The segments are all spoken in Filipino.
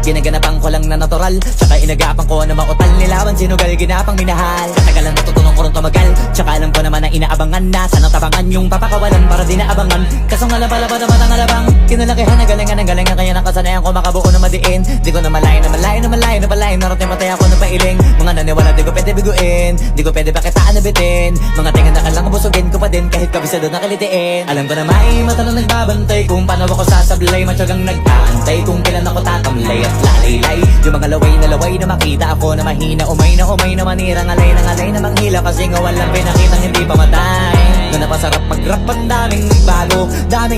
Ginaganapan ko lang na natural, tsaka inagapan ko na mautal. Nilawan sinugal, ginapang minahal. Katagalan natutunan ko rin tumagal, tsaka alam ko naman na inaabangan na sanang tabangan yung papakawalan para di naabangan. Kaso nga lang pala pa naman ang alabang kinalakihan na galingan kaya nakasanayan ko makabuo na madiin. Di ko na malayo na malayo na malayo na palayo. Narating matay ako na pailing. Mga naniwala di ko pwede biguin, di ko pwede pakitaan na bitin. Mga tingan na kalang busugin ko pa din kahit kabisado na kalitiin. Alam ko na may mata na nagbabantay kung paano ako sasablay. Matyagang nag-aantay kung kailan ako tatamlay at lalaylay. Yung mga laway na makita ako na mahina. Umay na manirang alay na manghila. Kasi nga walang pinakitang hindi pa matay. Na napasarap mag-rap ang daming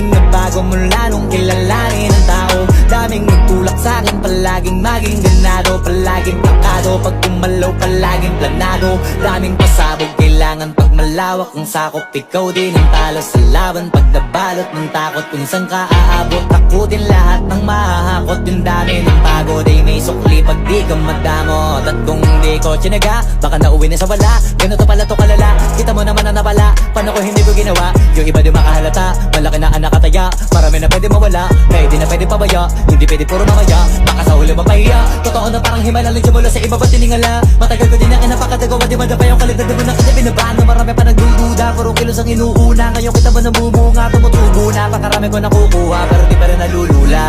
nagbago mula nung kilalanin ang tao. Daming nagtulak sa'kin, palaging maging ganado, palaging plakado, pag kumalaw palaging planado. Daming pasabog, kailangan pag malawak ang sakop. Ikaw din ang talo sa laban, pag nabalot ng takot kung saan ka aabot. Takutin lahat ng mahahakot, yung dami ng pagod ay may sukli pag di ka madamot. At kung di ko tsinaga, baka nauwi na sa wala. Ganito pala to kalala, kita mo naman na napala. Paano ko hindi ko ginawa, yung iba di makahalata. Malaki na anak kataya, marami na pwede mawala. Kaya di na pwede pabaya, hindi pwede puro mamaya. Baka sa huli mapahiya, totoo na parang himala lang simula sa iba ba tiningala. Matagal ko din na kinapakatagawa, di madapa yung kalidad mo na kasi binabaan. Marami pa nagdududa, puro kilos ang inuuna. Ngayon kita ba namumunga, tumutubo na. Pakarami ko nakukuha, pero di pa rin nalulula.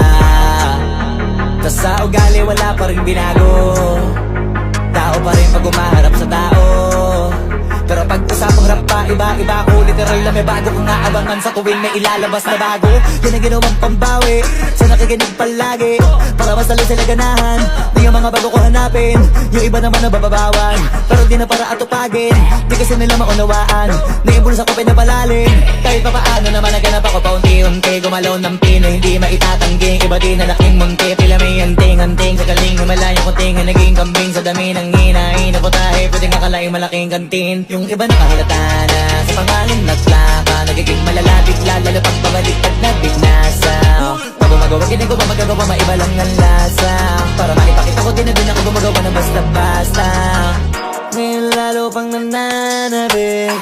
Tas sa ugali wala pa rin binago, tao pa rin pag umaharap sa tao. Pero pag usapang rap pa, iba ko literal na may bago kong naabangan sa tuwing may ilalabas na bago. Yan ang ginawang pambawi sa nakikinig palagi, para mas lalo sila ganahan. Di yung mga bago ko hanapin, yung iba naman nabababawan, pero di na para atupagin. Di kasi nila maunawaan, naimbulsa ko pinapalalim. Kahit pa paano naman naganap ako paunti-unti. Gumalaw ng pino, hindi maitatanggi. Iba din na laking munti, pila may anting-anting. Sa galing humalayong kunting, naging kambing sa dami ng hinahin. Naputahe, pwedeng akalaing malaking kantin. Yung iba nakahalata na sa pangalan na plaka, nagiging malalapit lalo pag pabaliktad na binasa. Pag gumagawa, ginagawa, magagawa, maiba lang ang lasa. Para maipakita ko din na din ako gumagawa na basta-basta. Ngayon lalo pang nananabik,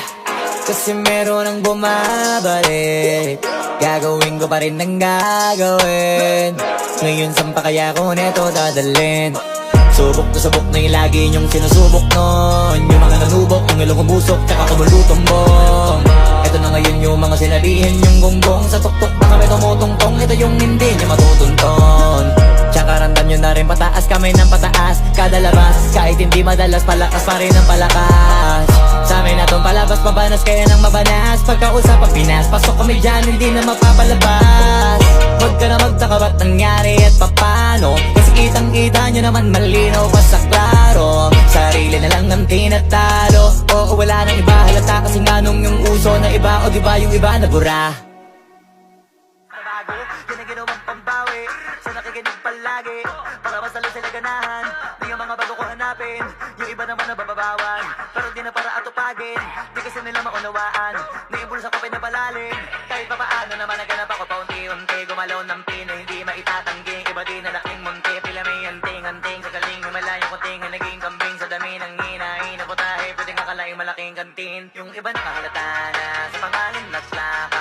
kasi meron ang bumabalik. Gagawin ko pa rin ang gagawin. Ngayon saan pa kaya ko neto dadalhin? Subok na yung lagi niyong sinusubok nun. Yung mga nanubok, yung ilong umusok, tsaka kumulutumbong. Ito na ngayon yung mga sinabihin yung gonggong. Sa tuktok na kami tumutungtong, ito yung hindi niya matutunton. Tsaka ramdam nyo na rin pataas, kamay ng pataas. Kada labas, kahit hindi madalas, palakas pa rin ang palakas. Sa amin na tong palabas, mabanas kaya nang mabanas. Pagkausap ang Pinas, pasok kami dyan, hindi na mapapalabas. Huwag ka na magtaka ba't nangyari at papano, kasi kitang-kita nyo naman malinaw pa sa klaro. Sarili na lang ang tinatalo, oo wala nang iba halata. Kasi nga nung yung uso na iba, o diba yung iba na bura. Yan ang ginawang pambawi sa nakikinig palagi, para mas lalo sila ganahan. Di yung mga bago ko hanapin, yung iba naman nabababawan, pero di na para atupagin. Di kasi nila maunawaan, naimbulsa ko pinapalalim. Kahit pa paano naman naganap ako paunti-unti. Gumalaw ng pino, hindi maitatanggi. Iba din na laking munti, pila may anting-anting. Sa galing humalayong kunting, naging kambing sa dami ng hinahin. Naputahe, pwedeng akalaing malaking kantin. Yung iba nakahalata na sa pangalan na plaka,